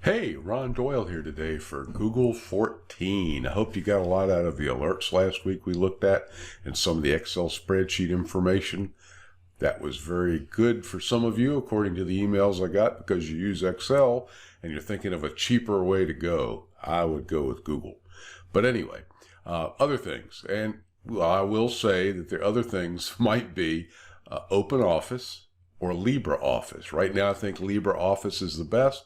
Hey, Ron Doyle here today for Google 14. I hope you got a lot out of the alerts last week we looked at and some of the Excel spreadsheet information. That was very good for some of you, according to the emails I got, because you use Excel and you're thinking of a cheaper way to go. I would go with Google. But anyway, other things. And I will say that the other things might be OpenOffice or LibreOffice. Right now, I think LibreOffice is the best.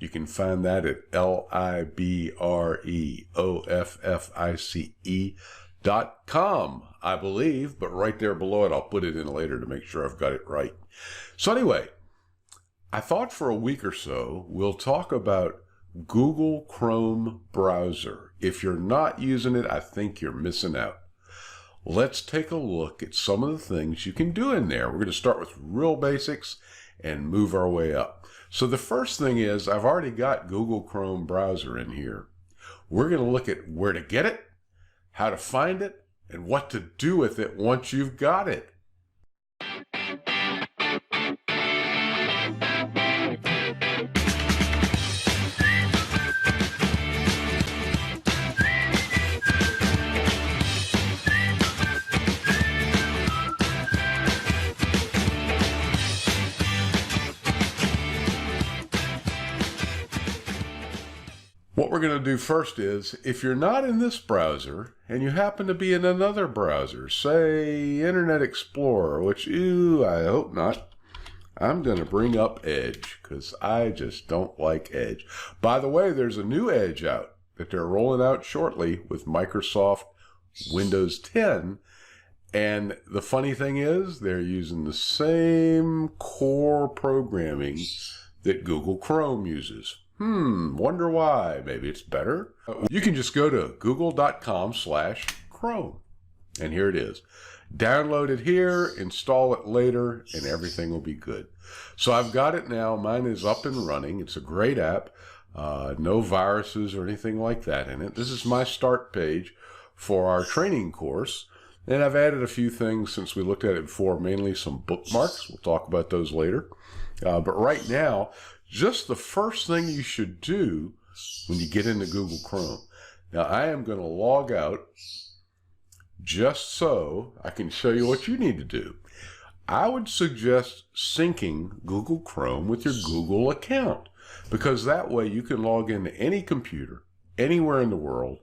You can find that at libreoffice.com, I believe, but right there below it, I'll put it in later to make sure I've got it right. So anyway, I thought for a week or so, we'll talk about Google Chrome browser. If you're not using it, I think you're missing out. Let's take a look at some of the things you can do in there. We're going to start with real basics and move our way up. So the first thing is, I've already got Google Chrome browser in here. We're going to look at where to get it, how to find it, and what to do with it once you've got it. What we're going to do first is, if you're not in this browser and you happen to be in another browser, say Internet Explorer, which, I hope not, I'm going to bring up Edge because I just don't like Edge. By the way, there's a new Edge out that they're rolling out shortly with Microsoft Windows 10. And the funny thing is, they're using the same core programming that Google Chrome uses. Wonder why. Maybe it's better. You can just go to google.com/Chrome. And here it is. Download it here, install it later, and everything will be good. So I've got it now. Mine is up and running. It's a great app. No viruses or anything like that in it. This is my start page for our training course. And I've added a few things since we looked at it before, mainly some bookmarks. We'll talk about those later. But right now, just the first thing you should do when you get into Google Chrome. Now, I am going to log out just so I can show you what you need to do. I would suggest syncing Google Chrome with your Google account, because that way you can log into any computer, anywhere in the world,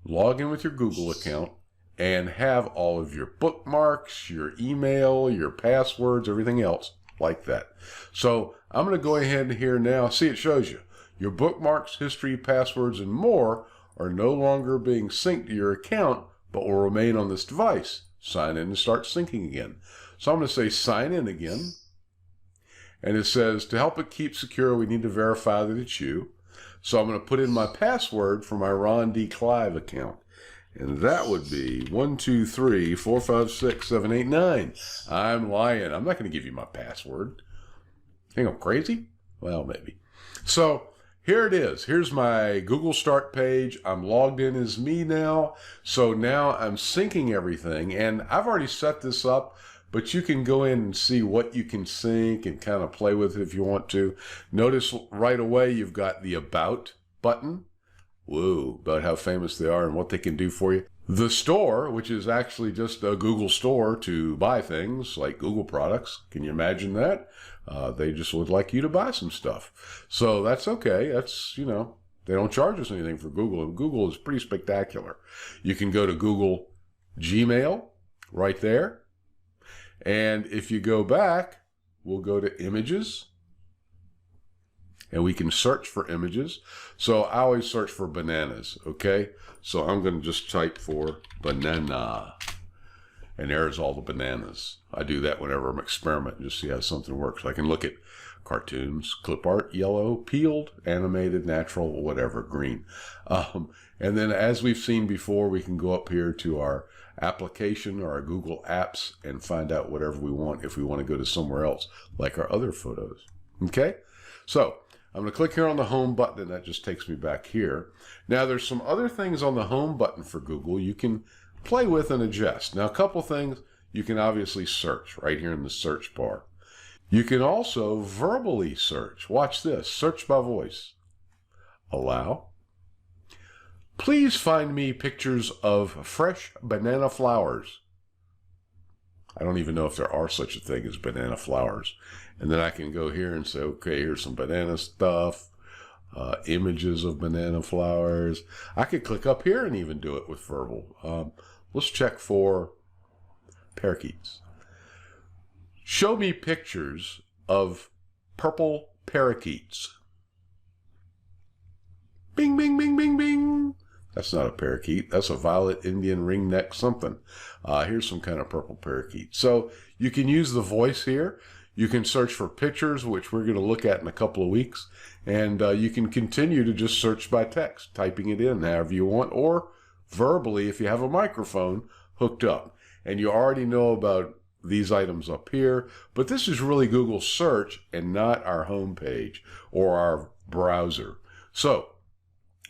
log in with your Google account, and have all of your bookmarks, your email, your passwords, everything else like that. So I'm going to go ahead here now. See, it shows you your bookmarks, history, passwords, and more are no longer being synced to your account, but will remain on this device. Sign in and start syncing again. So I'm going to say sign in again. And it says, to help it keep secure, we need to verify that it's you. So I'm going to put in my password for my Ron D. Clive account. And that would be 123456789. I'm lying. I'm not going to give you my password. Think I'm crazy? Well, maybe. So here it is. Here's my Google Start page. I'm logged in as me now. So now I'm syncing everything. And I've already set this up, but you can go in and see what you can sync and kind of play with it if you want to. Notice right away you've got the About button. Whoa, about how famous they are and what they can do for you. The store, which is actually just a Google store to buy things like Google products. Can you imagine that? They just would like you to buy some stuff. So that's okay. That's, they don't charge us anything for Google, and Google is pretty spectacular. You can go to Google Gmail right there. And if you go back, we'll go to Images. And we can search for images. So I always search for bananas, okay? So I'm going to just type for banana. And there's all the bananas. I do that whenever I'm experimenting, just see how something works. I can look at cartoons, clip art, yellow, peeled, animated, natural, whatever, green. And then as we've seen before, we can go up here to our application or our Google Apps and find out whatever we want if we want to go to somewhere else, like our other photos, okay? So I'm going to click here on the home button, and that just takes me back here. Now, there's some other things on the home button for Google you can play with and adjust. Now, a couple things you can obviously search right here in the search bar. You can also verbally search. Watch this. Search by voice. Allow. Please find me pictures of fresh banana flowers. I don't even know if there are such a thing as banana flowers. And then I can go here and say, okay, here's some banana stuff, images of banana flowers. I could click up here and even do it with verbal. Let's check for parakeets. Show me pictures of purple parakeets. Bing, bing, bing, bing, bing. That's not a parakeet. That's a violet Indian ringneck something. Here's some kind of purple parakeet. So you can use the voice here. You can search for pictures, which we're going to look at in a couple of weeks. And you can continue to just search by text, typing it in however you want, or verbally if you have a microphone hooked up. And you already know about these items up here, but this is really Google search and not our home page or our browser. So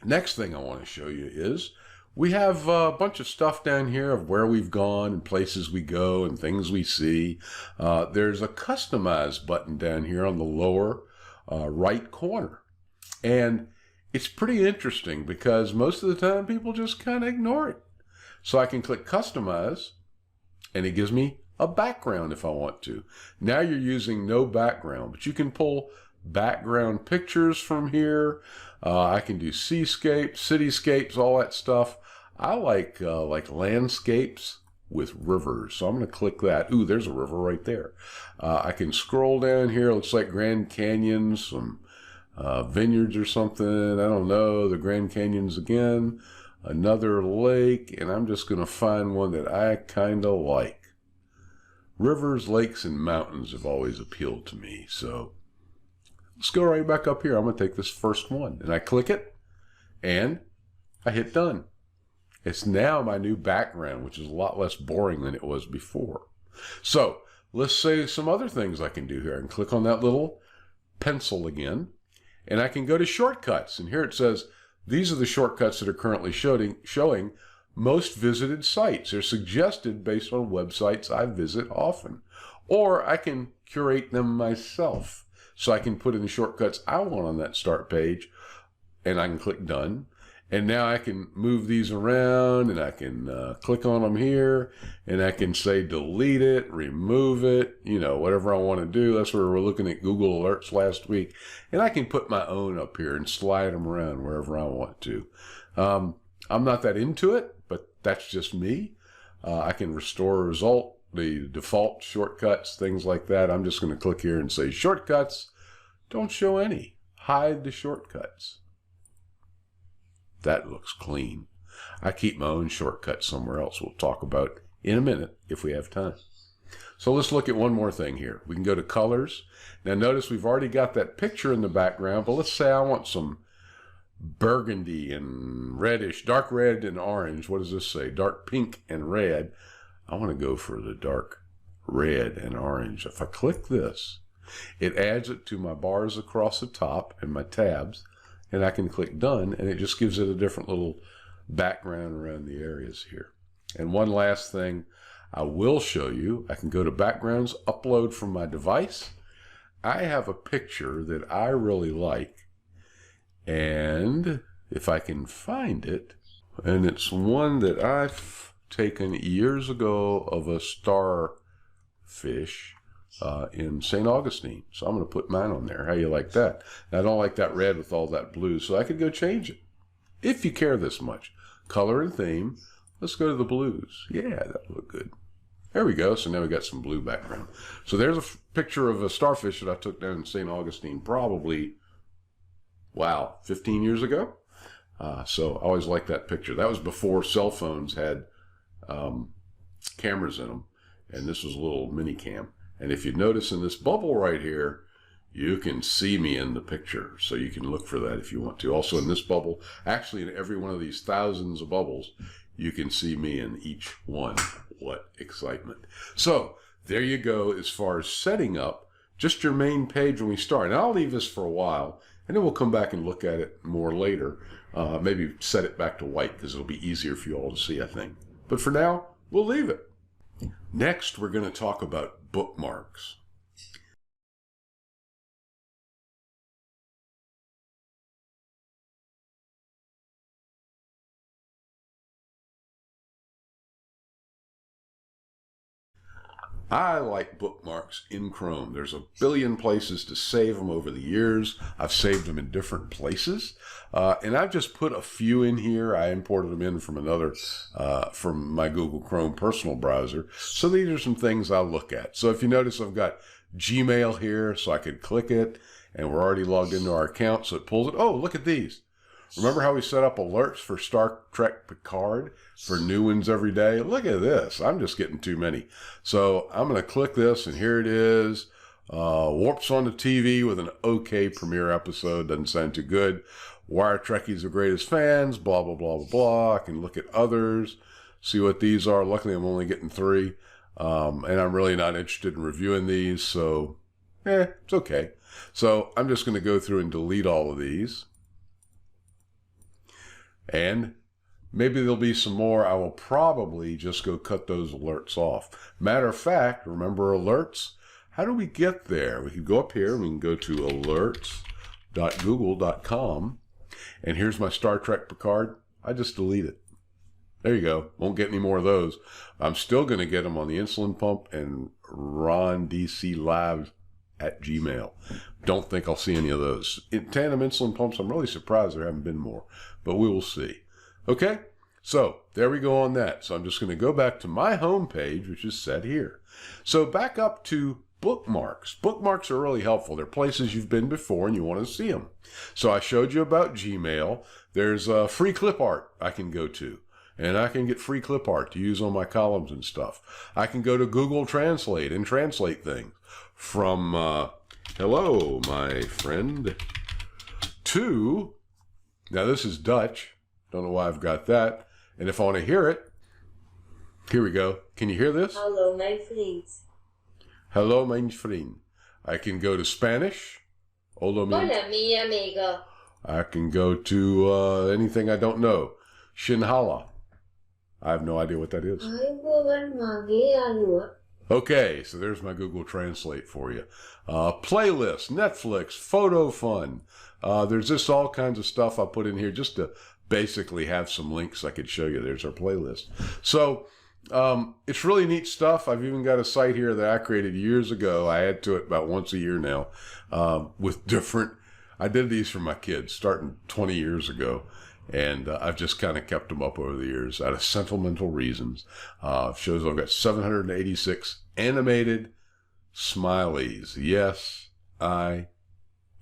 next thing I want to show you is we have a bunch of stuff down here of where we've gone and places we go and things we see. There's a customize button down here on the lower right corner. And it's pretty interesting because most of the time people just kind of ignore it. So I can click customize and it gives me a background if I want to. Now you're using no background, but you can pull background pictures from here. I can do seascapes, cityscapes, all that stuff. I like landscapes with rivers, so I'm going to click that. Ooh, there's a river right there. I can scroll down here. It looks like Grand Canyon, some vineyards or something. I don't know. The Grand Canyons again. Another lake, and I'm just going to find one that I kind of like. Rivers, lakes, and mountains have always appealed to me, so let's go right back up here. I'm going to take this first one, and I click it, and I hit done. It's now my new background, which is a lot less boring than it was before. So let's say some other things I can do here. I can click on that little pencil again, and I can go to shortcuts, and here it says, these are the shortcuts that are currently showing most visited sites. They're suggested based on websites I visit often. Or I can curate them myself. So I can put in the shortcuts I want on that start page, and I can click done. And now I can move these around, and I can click on them here, and I can say delete it, remove it, you know, whatever I want to do. That's where we're looking at Google Alerts last week. And I can put my own up here and slide them around wherever I want to. I'm not that into it, but that's just me. I can restore a result, the default shortcuts, things like that. I'm just going to click here and say shortcuts. Don't show any. Hide the shortcuts. That looks clean. I keep my own shortcuts somewhere else we'll talk about in a minute if we have time. So let's look at one more thing here. We can go to colors. Now notice we've already got that picture in the background, but let's say I want some burgundy and reddish, dark red and orange. What does this say? Dark pink and red. I want to go for the dark red and orange. If I click this, it adds it to my bars across the top and my tabs, and I can click done, and it just gives it a different little background around the areas here. And one last thing I will show you, I can go to backgrounds, upload from my device. I have a picture that I really like, and if I can find it, and it's one that I've taken years ago of a starfish in St. Augustine. So I'm going to put mine on there. How you like that? Now, I don't like that red with all that blue, so I could go change it if you care this much. Color and theme. Let's go to the blues. Yeah, that would look good. There we go. So now we got some blue background. So there's a picture of a starfish that I took down in St. Augustine probably, wow, 15 years ago. So I always liked that picture. That was before cell phones had cameras in them. And this was a little mini cam. And if you notice in this bubble right here, you can see me in the picture. So you can look for that if you want to. Also in this bubble, actually in every one of these thousands of bubbles, you can see me in each one. What excitement. So there you go as far as setting up just your main page when we start. And I'll leave this for a while, and then we'll come back and look at it more later. Maybe set it back to white because it'll be easier for you all to see, I think. But for now, we'll leave it. Next, we're going to talk about bookmarks. I like bookmarks in Chrome. There's a billion places to save them over the years. I've saved them in different places. And I've just put a few in here. I imported them in from from my Google Chrome personal browser. So these are some things I'll look at. So if you notice, I've got Gmail here, so I could click it, and we're already logged into our account, so it pulls it. Oh, look at these. Remember how we set up alerts for Star Trek Picard for new ones every day? Look at this. I'm just getting too many. So I'm going to click this, and here it is. Warps on the TV with an okay premiere episode. Doesn't sound too good. Wire Trekkies are greatest fans. Blah, blah, blah, blah, blah. I can look at others, see what these are. Luckily, I'm only getting 3. And I'm really not interested in reviewing these, so it's okay. So I'm just going to go through and delete all of these. And maybe there'll be some more. I will probably just go cut those alerts off. Matter of fact, remember alerts? How do we get there? We can go up here and we can go to alerts.google.com. And here's my Star Trek Picard. I just delete it. There you go. Won't get any more of those. I'm still going to get them on the Insulin Pump and rondclive@gmail. Don't think I'll see any of those. In tandem insulin pumps, I'm really surprised there haven't been more, but we will see. Okay, so there we go on that. So I'm just going to go back to my home page, which is set here. So back up to bookmarks. Bookmarks are really helpful. They're places you've been before and you want to see them. So I showed you about Gmail. There's a free clip art I can go to. And I can get free clip art to use on my columns and stuff. I can go to Google Translate and translate things from hello, my friend, to, now this is Dutch. Don't know why I've got that. And if I want to hear it, here we go. Can you hear this? Hallo, mijn vriend. Hello, mijn vriend. I can go to Spanish. Hola, mi amigo. I can go to anything I don't know. Shinhala. I have no idea what that is. Okay, so there's my Google Translate for you. Playlist, Netflix, Photo Fun. There's just all kinds of stuff I put in here just to basically have some links I could show you. There's our playlist. So it's really neat stuff. I've even got a site here that I created years ago. I add to it about once a year now with different, I did these for my kids starting 20 years ago. And I've just kind of kept them up over the years out of sentimental reasons. Shows I've got 786 animated smileys. Yes, I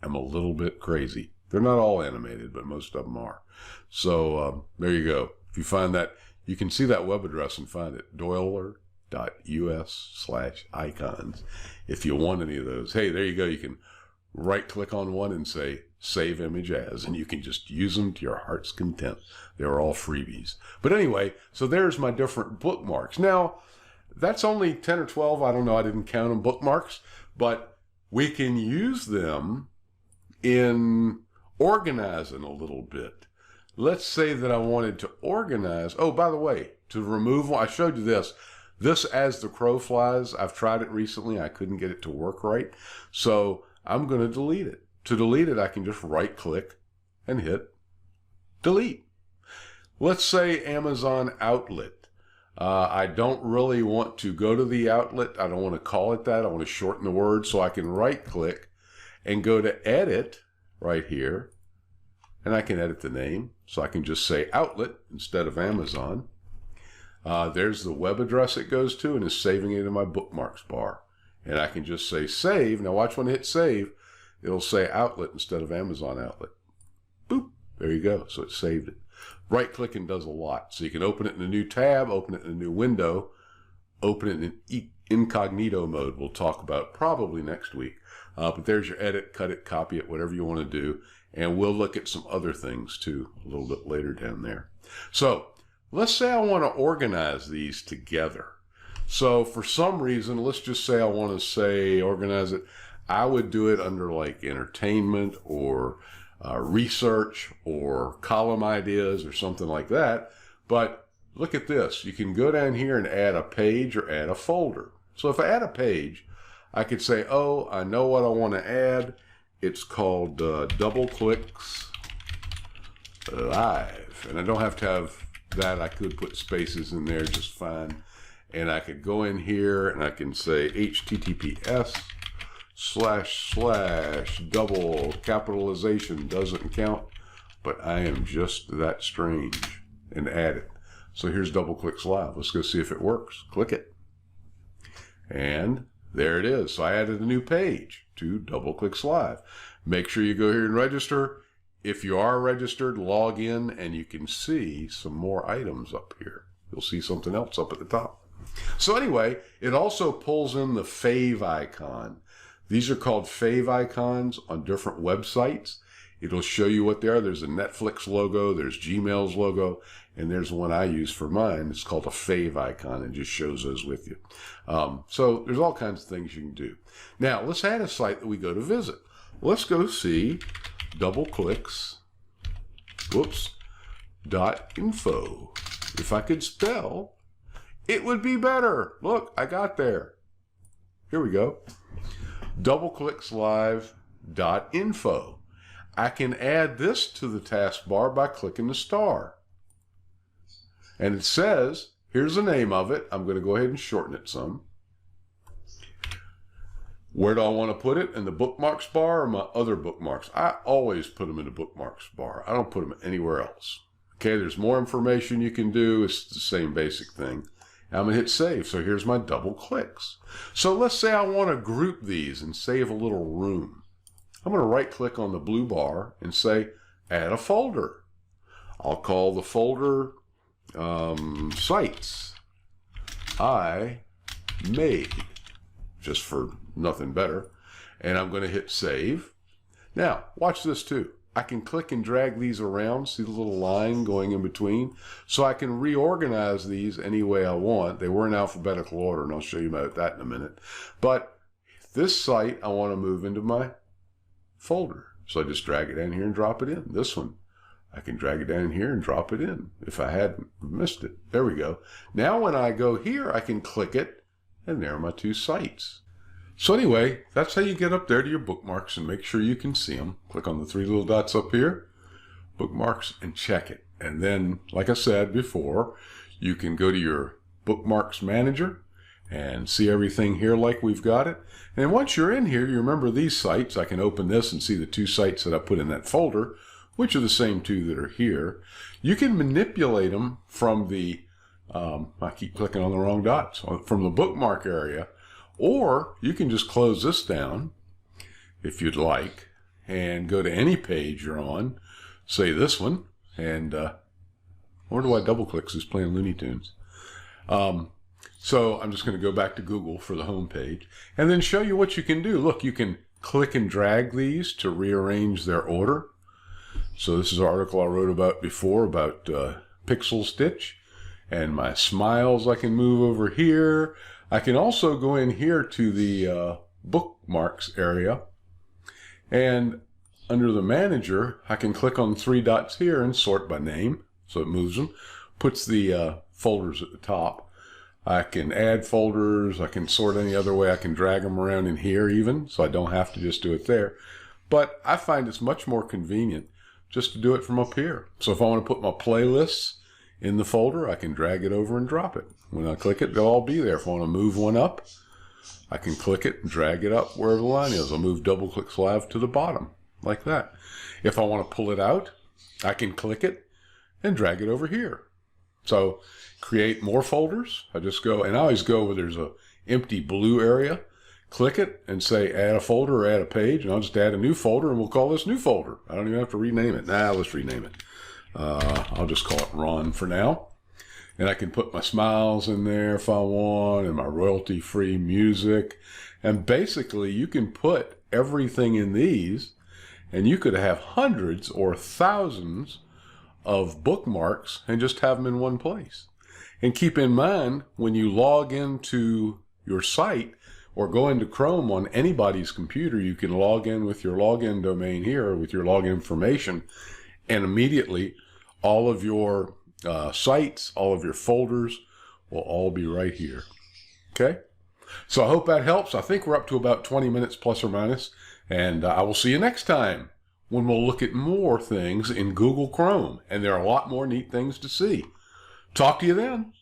am a little bit crazy. They're not all animated, but most of them are. So there you go. If you find that, you can see that web address and find it, doyler.us/icons. If you want any of those, hey, there you go. You can right click on one and say save image as, and you can just use them to your heart's content. They're all freebies. But anyway, so there's my different bookmarks. Now, that's only 10 or 12. I don't know. I didn't count them bookmarks, but we can use them in organizing a little bit. Let's say that I wanted to organize. Oh, by the way, to remove one, I showed you this. This As the Crow Flies. I've tried it recently. I couldn't get it to work right. So I'm going to delete it. To delete it, I can just right click and hit delete. Let's say Amazon Outlet. I don't really want to go to the outlet. I don't want to call it that. I want to shorten the word, so I can right click and go to edit right here. And I can edit the name. So I can just say outlet instead of Amazon. There's the web address it goes to, and it's saving it in my bookmarks bar. And I can just say save. Now watch when I hit save. It'll say outlet instead of Amazon outlet. Boop. There you go. So it saved it. Right clicking does a lot. So you can open it in a new tab, open it in a new window, open it in incognito mode. We'll talk about probably next week. But there's your edit, cut it, copy it, whatever you want to do. And we'll look at some other things too a little bit later down there. So let's say I want to organize these together. So for some reason, let's just say I want to say organize it. I would do it under like entertainment or research or column ideas or something like that. But look at this. You can go down here and add a page or add a folder. So if I add a page, I could say, oh, I know what I want to add. It's called Double Clicks Live. And I don't have to have that. I could put spaces in there just fine. and I could go in here and I can say https / double capitalization doesn't count, but I am just that strange, and add it. So here's DoubleClicks Live. Let's go see if it works. Click it. And there it is. So I added a new page to DoubleClicks Live. Make sure you go here and register. If you are registered, log in and you can see some more items up here. You'll see something else up at the top. So anyway, it also pulls in the fave icon. These are called fave icons on different websites. It'll show you what they are. There's a Netflix logo, there's Gmail's logo, and there's one I use for mine. It's called a fave icon. It just shows those with you. So there's all kinds of things you can do. Now, let's add a site that we go to visit. Let's go see DoubleClicks, .info. If I could spell, it would be better. Look, I got there. Here we go. DoubleClicksLive.info. I can add this to the taskbar by clicking the star. And it says, here's the name of it. I'm going to go ahead and shorten it some. Where do I want to put it? In the bookmarks bar or my other bookmarks? I always put them in the bookmarks bar. I don't put them anywhere else. Okay, there's more information you can do. It's the same basic thing. I'm going to hit save. So here's my DoubleClicks. So let's say I want to group these and save a little room. I'm going to right click on the blue bar and say add a folder. I'll call the folder sites I made, just for nothing better. And I'm going to hit save. Now watch this too. I can click and drag these around. See the little line going in between? So I can reorganize these any way I want. They were in alphabetical order, and I'll show you about that in a minute. But this site I want to move into my folder. So I just drag it down here and drop it in. This one, I can drag it down here and drop it in if I hadn't missed it. There we go. Now when I go here, I can click it, and there are my two sites. So anyway, that's how you get up there to your bookmarks and make sure you can see them. Click on the three little dots up here, bookmarks, and check it. And then, like I said before, you can go to your bookmarks manager and see everything here like we've got it. And once you're in here, you remember these sites. I can open this and see the two sites that I put in that folder, which are the same two that are here. You can manipulate them from the, I keep clicking on the wrong dots, from the bookmark area. Or you can just close this down if you'd like and go to any page you're on, say this one, and where do I DoubleClicks is playing Looney Tunes. So I'm just going to go back to Google for the home page and then show you what you can do. Look, you can click and drag these to rearrange their order. So this is an article I wrote about before about Pixel Stitch, and my smiles I can move over here. I can also go in here to the bookmarks area, and under the manager, I can click on the three dots here and sort by name. So it moves them, puts the folders at the top. I can add folders. I can sort any other way. I can drag them around in here even, so I don't have to just do it there. But I find it's much more convenient just to do it from up here. So if I want to put my playlists in the folder, I can drag it over and drop it. When I click it, they'll all be there. If I want to move one up, I can click it and drag it up wherever the line is. I'll move DoubleClicks Live to the bottom, like that. If I want to pull it out, I can click it and drag it over here. So create more folders. I just go, and I always go where there's a empty blue area, click it and say add a folder or add a page, and I'll just add a new folder and we'll call this new folder. I don't even have to rename it. Nah, let's rename it. I'll just call it Ron for now. And I can put my smiles in there if I want, and my royalty-free music. And basically, you can put everything in these, and you could have hundreds or thousands of bookmarks and just have them in one place. And keep in mind, when you log into your site or go into Chrome on anybody's computer, you can log in with your login domain here, with your login information, and immediately all of your sites, all of your folders will all be right here. Okay? So I hope that helps. I think we're up to about 20 minutes plus or minus, and I will see you next time when we'll look at more things in Google Chrome, and there are a lot more neat things to see. Talk to you then.